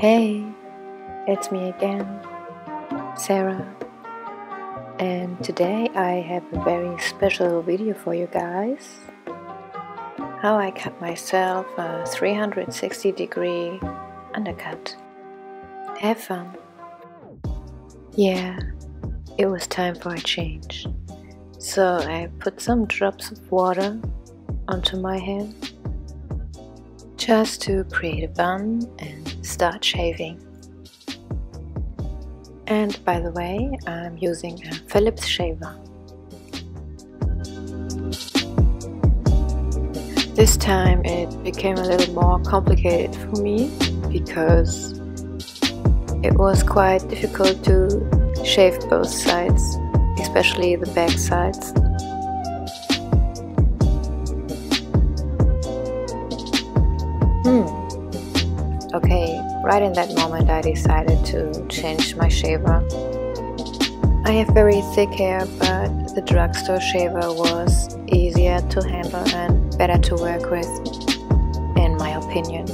Hey, it's me again, Sara, and today I have a very special video for you guys. How I cut myself a 360-degree undercut. Have fun. Yeah, it was time for a change. So I put some drops of water onto my hair just to create a bun and start shaving. And by the way, I'm using a Philips shaver. This time it became a little more complicated for me because it was quite difficult to shave both sides, especially the back sides. Okay, right in that moment I decided to change my shaver. I have very thick hair, but the drugstore shaver was easier to handle and better to work with, in my opinion.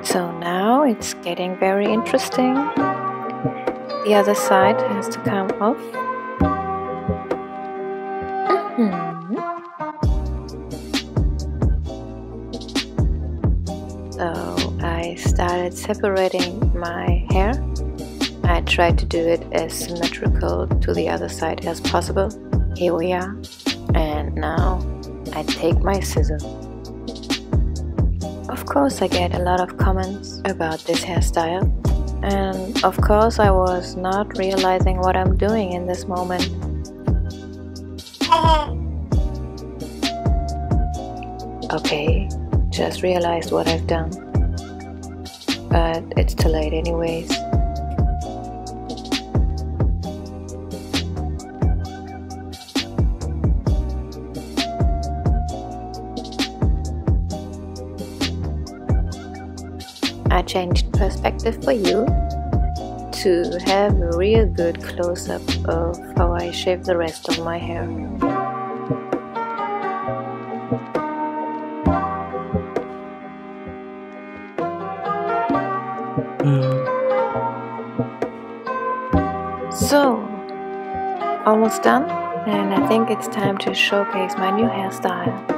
So now it's getting very interesting. The other side has to come off. So I started separating my hair. I tried to do it as symmetrical to the other side as possible. Here we are. And now I take my scissors. Of course I get a lot of comments about this hairstyle, and of course I was not realizing what I'm doing in this moment. Okay, just realized what I've done, but it's too late anyways. I changed perspective for you to have a real good close-up of how I shave the rest of my hair. So, almost done, and I think it's time to showcase my new hairstyle.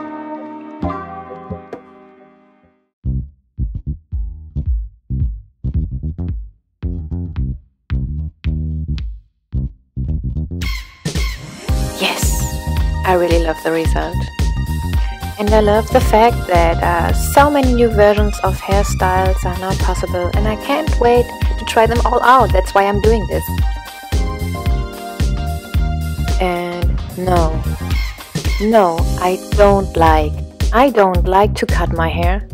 Yes, I really love the result. And I love the fact that so many new versions of hairstyles are now possible, and I can't wait to try them all out. That's why I'm doing this. And no, I don't like to cut my hair.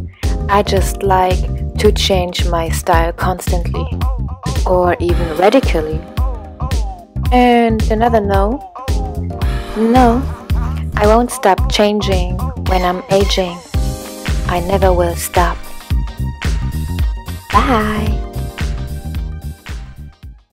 I just like to change my style constantly, or even radically. And another no, I won't stop changing when I'm aging. I never will stop. Bye!